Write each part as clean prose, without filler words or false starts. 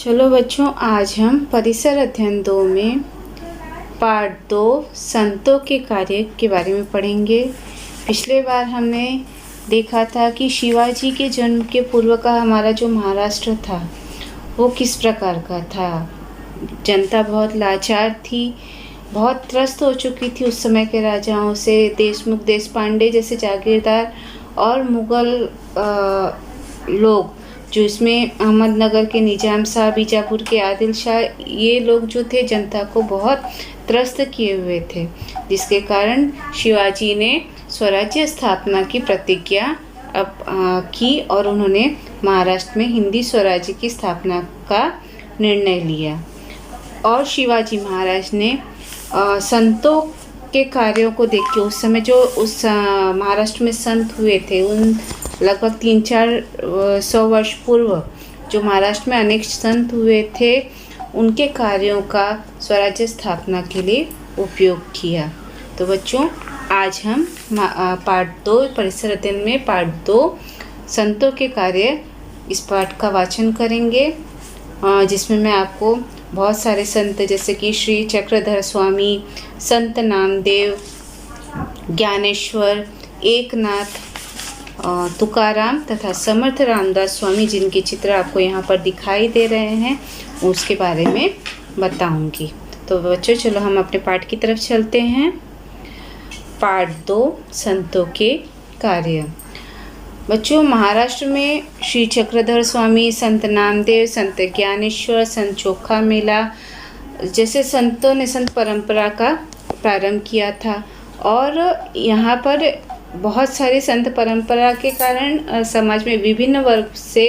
चलो बच्चों, आज हम परिसर अध्ययन 2 में पार्ट 2 संतों के कार्य के बारे में पढ़ेंगे। पिछले बार हमने देखा था कि शिवाजी के जन्म के पूर्व का हमारा जो महाराष्ट्र था वो किस प्रकार का था। जनता बहुत लाचार थी, बहुत त्रस्त हो चुकी थी उस समय के राजाओं से। देशमुख देशपांडे जैसे जागीरदार और मुग़ल लोग, जो इसमें अहमदनगर के निजाम शाह, बीजापुर के आदिल शाह, ये लोग जो थे जनता को बहुत त्रस्त किए हुए थे, जिसके कारण शिवाजी ने स्वराज्य स्थापना की प्रतिज्ञा की और उन्होंने महाराष्ट्र में हिंदी स्वराज्य की स्थापना का निर्णय लिया। और शिवाजी महाराज ने संतों के कार्यों को देख के, उस समय जो उस महाराष्ट्र में संत हुए थे, उन लगभग 300-400 वर्ष पूर्व जो महाराष्ट्र में अनेक संत हुए थे, उनके कार्यों का स्वराज्य स्थापना के लिए उपयोग किया। तो बच्चों, आज हम पार्ट 2 परिसर अध्ययन में पार्ट 2 संतों के कार्य, इस पाठ का वाचन करेंगे, जिसमें मैं आपको बहुत सारे संत जैसे कि श्री चक्रधर स्वामी, संत नामदेव, ज्ञानेश्वर, एकनाथ, तुकाराम तथा समर्थ रामदास स्वामी, जिनके चित्र आपको यहाँ पर दिखाई दे रहे हैं, उसके बारे में बताऊंगी। तो बच्चों, चलो हम अपने पाठ की तरफ चलते हैं। पाठ 2 संतों के कार्य। बच्चों, महाराष्ट्र में श्री चक्रधर स्वामी, संत नामदेव, संत ज्ञानेश्वर, संत चोखा मेला जैसे संतों ने संत परंपरा का प्रारंभ किया था। और यहाँ पर बहुत सारे संत परंपरा के कारण समाज में विभिन्न वर्ग से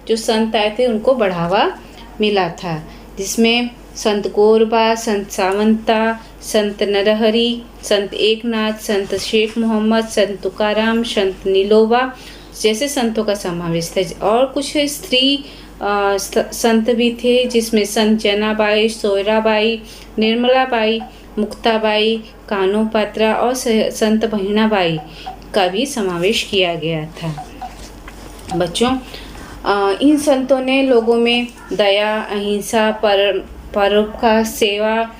जो संत आए थे उनको बढ़ावा मिला था, जिसमें संत गोरबा, संत सावंता, संत नरहरि, संत एकनाथ, संत शेख मोहम्मद, संत तुकाराम, संत नीलोबा जैसे संतों का समावेश था। और कुछ स्त्री संत भी थे, जिसमें संत जनाबाई, सोयराबाई, निर्मलाबाई, मुक्ताबाई, कानोपात्रा और संत बहिणाबाई का भी समावेश किया गया था। बच्चों, इन संतों ने लोगों में दया, अहिंसा, परोपकार, सेवा,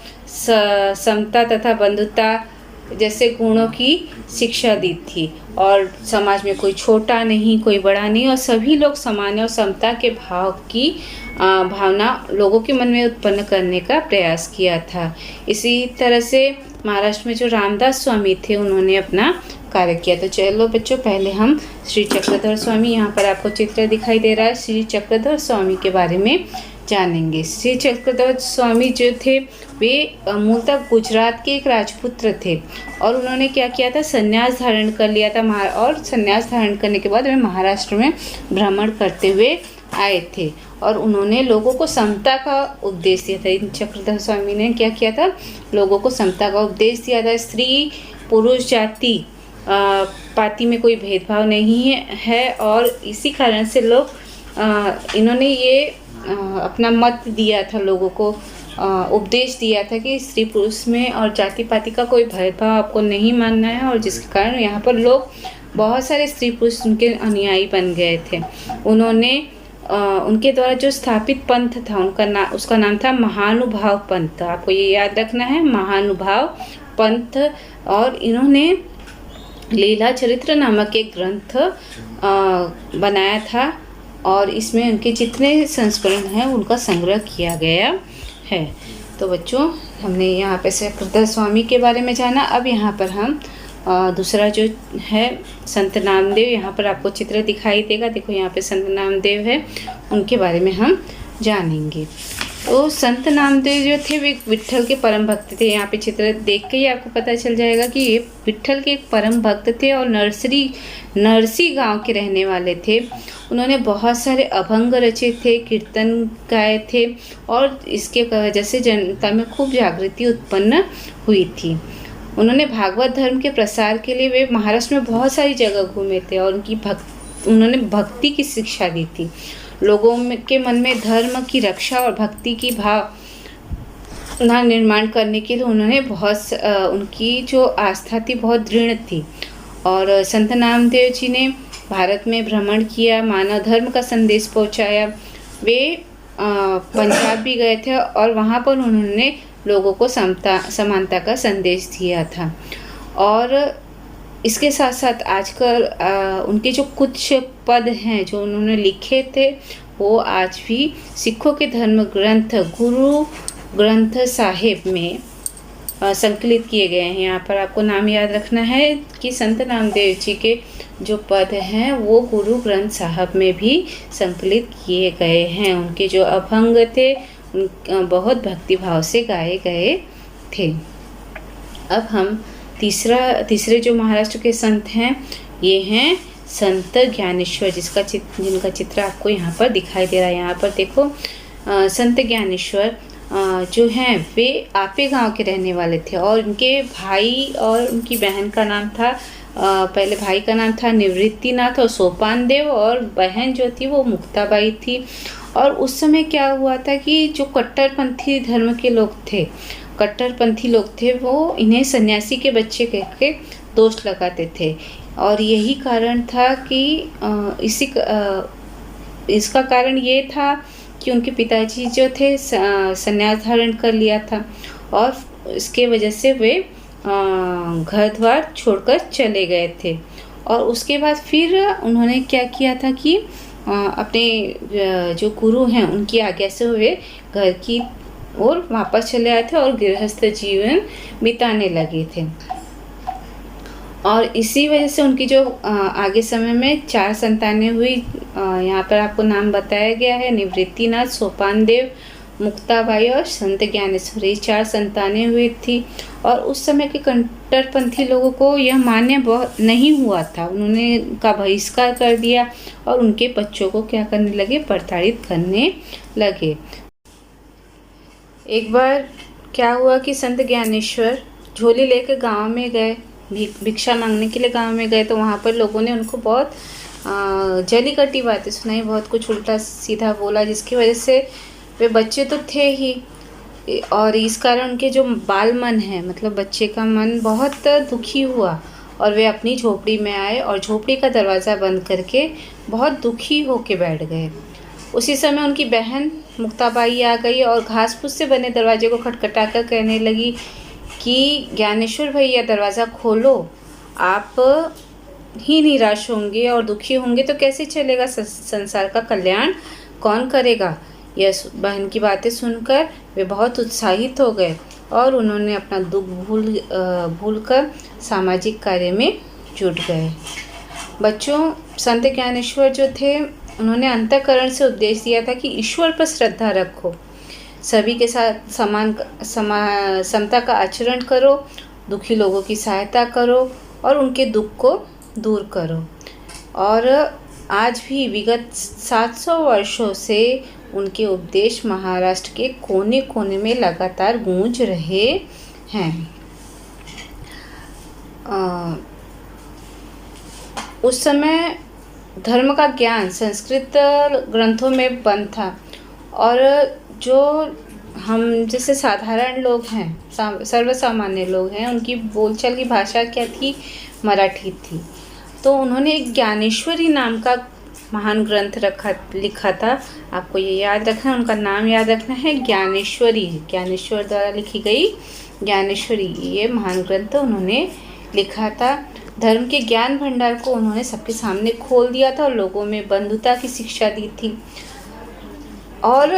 समता तथा बंधुता जैसे गुणों की शिक्षा दी थी। और समाज में कोई छोटा नहीं, कोई बड़ा नहीं, और सभी लोग समान और समता के भाव की भावना लोगों के मन में उत्पन्न करने का प्रयास किया था। इसी तरह से महाराष्ट्र में जो रामदास स्वामी थे, उन्होंने अपना कार्य किया। तो चलो बच्चों, पहले हम श्री चक्रधर स्वामी, यहाँ पर आपको चित्र दिखाई दे रहा है, श्री चक्रधर स्वामी के बारे में जानेंगे। श्री चक्रधर स्वामी जो थे वे मूलतः गुजरात के एक राजपुत्र थे, और उन्होंने क्या किया था, संन्यास धारण कर लिया था। और संन्यास धारण करने के बाद वे महाराष्ट्र में भ्रमण करते हुए आए थे, और उन्होंने लोगों को समता का उपदेश दिया था। इन चक्रधर स्वामी ने क्या किया था, लोगों को समता का उपदेश दिया था। स्त्री पुरुष जाति पाति में कोई भेदभाव नहीं है, और इसी कारण से लोग इन्होंने ये अपना मत दिया था, लोगों को उपदेश दिया था कि स्त्री पुरुष में और जाति पाति का कोई भेदभाव आपको नहीं मानना है। और जिसके कारण यहाँ पर लोग, बहुत सारे स्त्री पुरुष उनके अनुयायी बन गए थे। उन्होंने उनके द्वारा जो स्थापित पंथ था, उसका नाम था महानुभाव पंथ। आपको ये याद रखना है, महानुभाव पंथ। और इन्होंने लीला चरित्र नामक एक ग्रंथ बनाया था, और इसमें उनके जितने संस्करण हैं उनका संग्रह किया गया है। तो बच्चों, हमने यहाँ पे चक्रधर स्वामी के बारे में जाना। अब यहाँ पर हम दूसरा जो है संत नामदेव, यहाँ पर आपको चित्र दिखाई देगा, देखो यहाँ पे संत नामदेव है, उनके बारे में हम जानेंगे। तो संत नामदेव जो थे वे विट्ठल के परम भक्त थे। यहाँ पे चित्र देख के ही आपको पता चल जाएगा कि ये विट्ठल के एक परम भक्त थे, और नरसी गांव के रहने वाले थे। उन्होंने बहुत सारे अभंग रचे थे, कीर्तन गाए थे, और इसके वजह से जनता में खूब जागृति उत्पन्न हुई थी। उन्होंने भागवत धर्म के प्रसार के लिए वे महाराष्ट्र में बहुत सारी जगह घूमे थे, और उन्होंने भक्ति की शिक्षा दी थी। लोगों के मन में धर्म की रक्षा और भक्ति की भावना निर्माण करने के लिए उन्होंने उनकी जो आस्था थी बहुत दृढ़ थी। और संत नामदेव जी ने भारत में भ्रमण किया, मानव धर्म का संदेश पहुंचाया। वे पंजाब भी गए थे और वहाँ पर उन्होंने लोगों को समानता का संदेश दिया था। और इसके साथ साथ आजकल उनके जो कुछ पद हैं जो उन्होंने लिखे थे वो आज भी सिखों के धर्म ग्रंथ गुरु ग्रंथ साहिब में संकलित किए गए हैं। यहाँ पर आपको नाम याद रखना है कि संत नामदेव जी के जो पद हैं वो गुरु ग्रंथ साहब में भी संकलित किए गए हैं। उनके जो अभंग थे बहुत भक्तिभाव से गाए गए थे। अब हम तीसरे जो महाराष्ट्र के संत हैं ये हैं संत ज्ञानेश्वर, जिनका चित्र आपको यहाँ पर दिखाई दे रहा है। यहाँ पर देखो संत ज्ञानेश्वर जो हैं वे आपे गांव के रहने वाले थे और उनके भाई और उनकी बहन का नाम था पहले भाई का नाम था निवृत्तिनाथ और सोपान देव और बहन जो थी वो मुक्ताबाई थी। और उस समय क्या हुआ था कि जो कट्टरपंथी धर्म के लोग थे, कट्टरपंथी लोग थे, वो इन्हें सन्यासी के बच्चे कह के दोष लगाते थे। और यही कारण था कि इसका कारण ये था कि उनके पिताजी जो थे संन्यास धारण कर लिया था और इसके वजह से वे घर द्वार छोड़कर चले गए थे। और उसके बाद फिर उन्होंने क्या किया था कि अपने जो गुरु हैं उनकी आज्ञा से वे घर की ओर वापस चले आए थे और गृहस्थ जीवन बिताने लगे थे। और इसी वजह से उनकी जो आगे समय में 4 संतानें हुई। यहाँ पर आपको नाम बताया गया है निवृत्तिनाथ, सोपान देव, मुक्ताबाई और संत ज्ञानेश्वर, ये 4 संतानें हुई थी। और उस समय के कट्टरपंथी लोगों को यह मान्य बहुत नहीं हुआ था। उन्होंने का बहिष्कार कर दिया और उनके बच्चों को क्या करने लगे, प्रताड़ित करने लगे। एक बार क्या हुआ कि संत ज्ञानेश्वर झोली लेकर गांव में गए, भिक्षा मांगने के लिए गांव में गए। तो वहाँ पर लोगों ने उनको बहुत जली कटी बातें सुनाई, बहुत कुछ उल्टा सीधा बोला, जिसकी वजह से वे बच्चे तो थे ही और इस कारण उनके जो बाल मन है, मतलब बच्चे का मन बहुत दुखी हुआ और वे अपनी झोपड़ी में आए और झोपड़ी का दरवाज़ा बंद करके बहुत दुखी होके बैठ गए। उसी समय उनकी बहन मुक्ताबाई आ गई और घास फूस से बने दरवाजे को खटखटाकर कहने लगी कि ज्ञानेश्वर भैया दरवाज़ा खोलो, आप ही निराश होंगे और दुखी होंगे तो कैसे चलेगा, संसार का कल्याण कौन करेगा। यह बहन की बातें सुनकर वे बहुत उत्साहित हो गए और उन्होंने अपना दुख भूलकर सामाजिक कार्य में जुट गए। बच्चों, संत ज्ञानेश्वर जो थे उन्होंने अंतःकरण से उपदेश दिया था कि ईश्वर पर श्रद्धा रखो, सभी के साथ समता का आचरण करो, दुखी लोगों की सहायता करो और उनके दुख को दूर करो। और आज भी विगत 700 वर्षों से उनके उपदेश महाराष्ट्र के कोने कोने में लगातार गूंज रहे हैं। उस समय धर्म का ज्ञान संस्कृत ग्रंथों में बंद था और जो हम जैसे साधारण लोग हैं, सर्वसामान्य लोग हैं, उनकी बोलचाल की भाषा क्या थी, मराठी थी। तो उन्होंने एक ज्ञानेश्वरी नाम का महान ग्रंथ लिखा था। आपको ये याद रखना, उनका नाम याद रखना है ज्ञानेश्वरी, ज्ञानेश्वर द्वारा लिखी गई ज्ञानेश्वरी, ये महान ग्रंथ उन्होंने लिखा था। धर्म के ज्ञान भंडार को उन्होंने सबके सामने खोल दिया था और लोगों में बंधुता की शिक्षा दी थी। और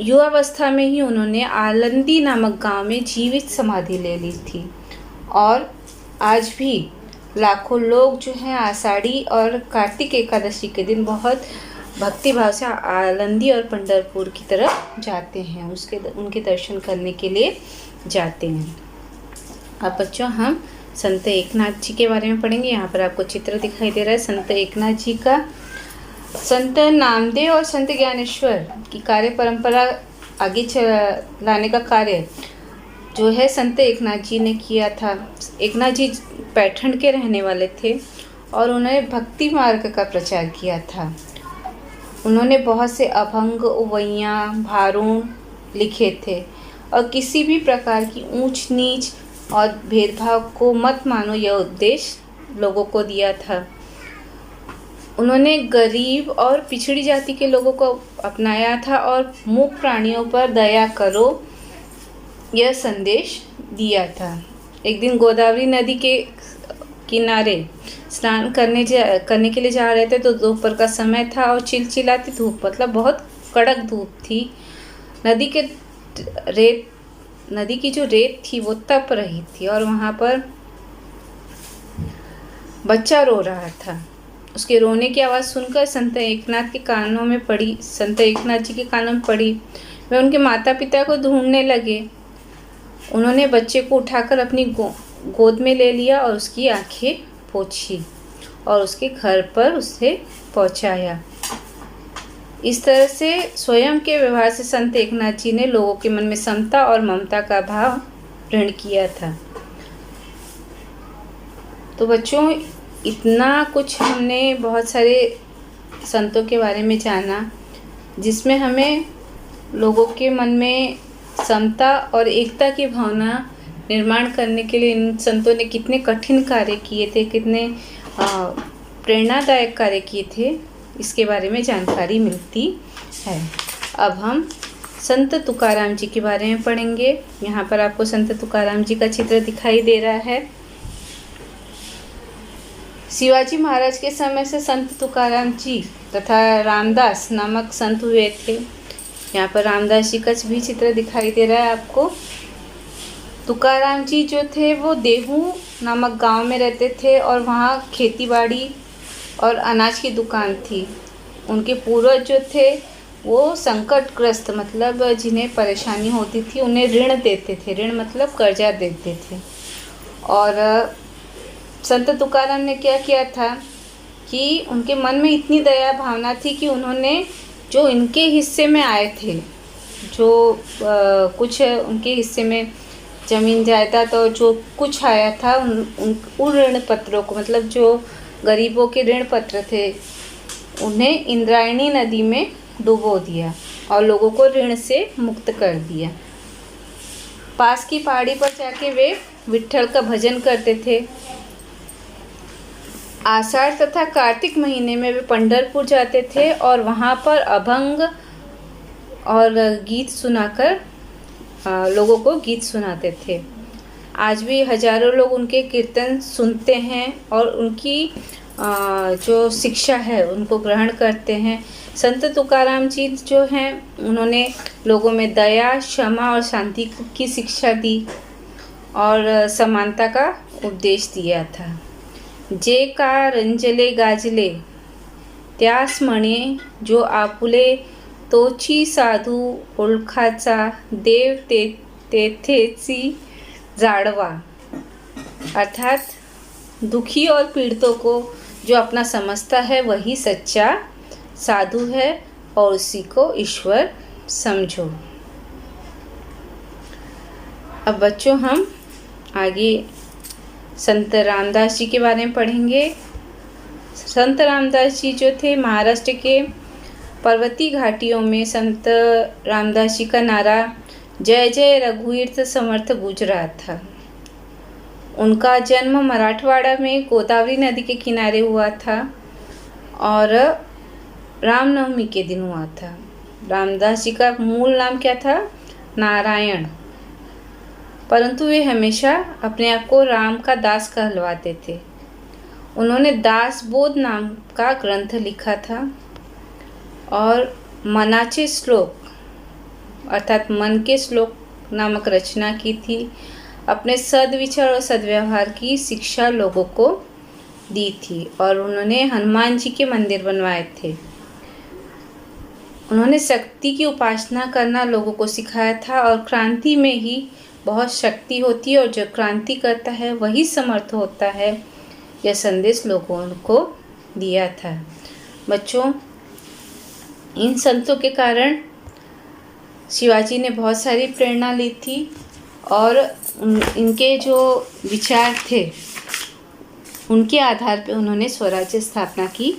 युवावस्था में ही उन्होंने आलंदी नामक गांव में जीवित समाधि ले ली थी। और आज भी लाखों लोग जो हैं आषाढ़ी और कार्तिक एकादशी के दिन बहुत भक्तिभाव से आलंदी और पंढरपुर की तरफ जाते हैं, उनके दर्शन करने के लिए जाते हैं। अब बच्चों, हम संत एकनाथ जी के बारे में पढ़ेंगे। यहाँ पर आपको चित्र दिखाई दे रहा है संत एकनाथ जी का। संत नामदेव और संत ज्ञानेश्वर की कार्य परंपरा आगे लाने का कार्य जो है संत एकनाथ जी ने किया था। एकनाथ जी पैठण के रहने वाले थे और उन्होंने भक्ति मार्ग का प्रचार किया था। उन्होंने बहुत से अभंग, उवैयाँ, भारुण लिखे थे और किसी भी प्रकार की ऊंच नीच और भेदभाव को मत मानो, यह उपदेश लोगों को दिया था। उन्होंने गरीब और पिछड़ी जाति के लोगों को अपनाया था और मूक प्राणियों पर दया करो यह संदेश दिया था। एक दिन गोदावरी नदी के किनारे स्नान करने के लिए जा रहे थे, तो दोपहर का समय था और चिलचिलाती धूप, मतलब बहुत कड़क धूप थी। नदी की जो रेत थी वो तप रही थी और वहाँ पर बच्चा रो रहा था। उसके रोने की आवाज़ सुनकर संत एकनाथ जी के कानों में पड़ी। वे उनके माता पिता को ढूंढने लगे। उन्होंने बच्चे को उठाकर अपनी गोद में ले लिया और उसकी आंखें पोंछी और उसके घर पर उसे पहुंचाया। इस तरह से स्वयं के व्यवहार से संत एकनाथ जी ने लोगों के मन में समता और ममता का भाव ऋण किया था। तो बच्चों, इतना कुछ हमने बहुत सारे संतों के बारे में जाना, जिसमें हमें लोगों के मन में समता और एकता की भावना निर्माण करने के लिए इन संतों ने कितने कठिन कार्य किए थे, कितने प्रेरणादायक कार्य किए थे, इसके बारे में जानकारी मिलती है। अब हम संत तुकाराम जी के बारे में पढ़ेंगे। यहाँ पर आपको संत तुकाराम जी का चित्र दिखाई दे रहा है। शिवाजी महाराज के समय से संत तुकाराम जी तथा रामदास नामक संत हुए थे। यहाँ पर रामदास जी का भी चित्र दिखाई दे रहा है आपको। तुकाराम जी जो थे वो देहू नामक गांव में रहते थे और वहाँ खेती बाड़ी और अनाज की दुकान थी। उनके पूर्वज जो थे वो संकटग्रस्त, मतलब जिन्हें परेशानी होती थी, उन्हें ऋण देते थे। ऋण मतलब कर्जा देते थे। और संत तुकाराम ने क्या किया था कि उनके मन में इतनी दया भावना थी कि उन्होंने जो इनके हिस्से में आए थे, जो कुछ उनके हिस्से में ज़मीन जायदाद और जो कुछ आया था, उन ऋण पत्रों को, मतलब जो गरीबों के ऋण पत्र थे, उन्हें इंद्रायणी नदी में डुबो दिया और लोगों को ऋण से मुक्त कर दिया। पास की पहाड़ी पर जाके वे विट्ठल का भजन करते थे। आषाढ़ तथा कार्तिक महीने में वे पंढरपुर जाते थे और वहाँ पर अभंग और गीत सुनाकर लोगों को गीत सुनाते थे। आज भी हजारों लोग उनके कीर्तन सुनते हैं और उनकी जो शिक्षा है उनको ग्रहण करते हैं। संत तुकाराम जी जो हैं, उन्होंने लोगों में दया, क्षमा और शांति की शिक्षा दी और समानता का उपदेश दिया था। जे का रंजले गाजले त्यास म्हणे जो आपुले तोची साधू ओळखाचा देव तेथेची जाड़वा। अर्थात दुखी और पीड़ितों को जो अपना समझता है वही सच्चा साधु है और उसी को ईश्वर समझो। अब बच्चों, हम आगे संत रामदास जी के बारे में पढ़ेंगे। संत रामदास जी जो थे, महाराष्ट्र के पर्वतीय घाटियों में संत रामदास जी का नारा जय जय रघुवीर समर्थ गूंज रहा था। उनका जन्म मराठवाड़ा में गोदावरी नदी के किनारे हुआ था और रामनवमी के दिन हुआ था। रामदास जी का मूल नाम क्या था? नारायण। परंतु वे हमेशा अपने आप को राम का दास कहलवाते थे। उन्होंने दासबोध नाम का ग्रंथ लिखा था और मनाचे श्लोक अर्थात मन के श्लोक नामक रचना की थी। अपने सद्विचार और सद्व्यवहार की शिक्षा लोगों को दी थी और उन्होंने हनुमान जी के मंदिर बनवाए थे। उन्होंने शक्ति की उपासना करना लोगों को सिखाया था और क्रांति में ही बहुत शक्ति होती है और जो क्रांति करता है वही समर्थ होता है, यह संदेश लोगों को दिया था। बच्चों, इन संतों के कारण शिवाजी ने बहुत सारी प्रेरणा ली थी और इनके जो विचार थे उनके आधार पर उन्होंने स्वराज्य स्थापना की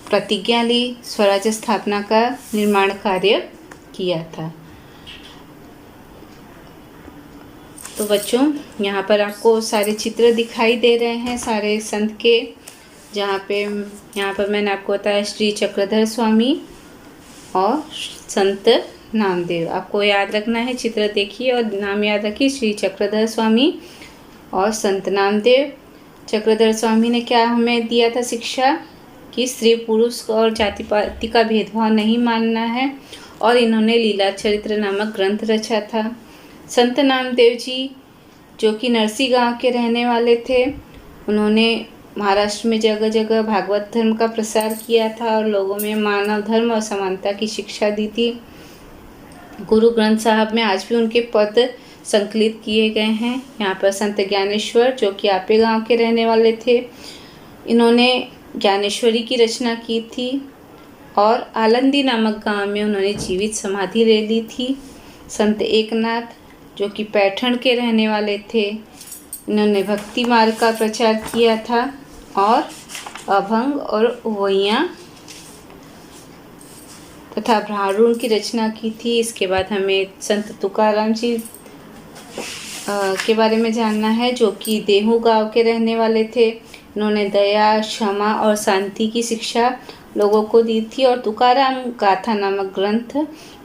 प्रतिज्ञा ली, स्वराज्य स्थापना का निर्माण कार्य किया था। तो बच्चों, यहाँ पर आपको सारे चित्र दिखाई दे रहे हैं सारे संत के। जहाँ पे यहाँ पर मैंने आपको बताया श्री चक्रधर स्वामी और संत नामदेव। आपको याद रखना है, चित्र देखिए और नाम याद रखिए, श्री चक्रधर स्वामी और संत नामदेव। चक्रधर स्वामी ने क्या हमें दिया था शिक्षा कि स्त्री पुरुष और जाति पाति का भेदभाव नहीं मानना है, और इन्होंने लीला चरित्र नामक ग्रंथ रचा था। संत नामदेव जी जो कि नरसी गांव के रहने वाले थे, उन्होंने महाराष्ट्र में जगह जगह भागवत धर्म का प्रसार किया था और लोगों में मानव धर्म और समानता की शिक्षा दी थी। गुरु ग्रंथ साहब में आज भी उनके पद संकलित किए गए हैं। यहाँ पर संत ज्ञानेश्वर जो कि आपे गांव के रहने वाले थे, इन्होंने ज्ञानेश्वरी की रचना की थी और आलंदी नामक गांव में उन्होंने जीवित समाधि ले ली थी। संत एकनाथ जो कि पैठण के रहने वाले थे, इन्होंने भक्ति मार्ग का प्रचार किया था और अभंग और उवैयाँ तथा भारुण की रचना की थी। इसके बाद हमें संत तुकाराम जी के बारे में जानना है, जो कि देहू गांव के रहने वाले थे। इन्होंने दया, क्षमा और शांति की शिक्षा लोगों को दी थी और तुकाराम गाथा नामक ग्रंथ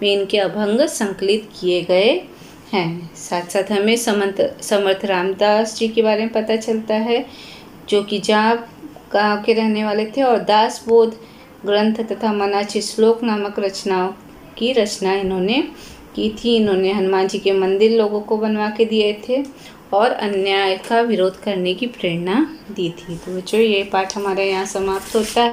में इनके अभंग संकलित किए गए हैं। साथ साथ हमें समर्थ रामदास जी के बारे में पता चलता है, जो कि जाप गांव के रहने वाले थे और दास बोध ग्रंथ तथा मनाची श्लोक नामक रचनाओं की रचना इन्होंने की थी। इन्होंने हनुमान जी के मंदिर लोगों को बनवा के दिए थे और अन्याय का विरोध करने की प्रेरणा दी थी। तो बच्चों, ये पाठ हमारा यहाँ समाप्त होता है।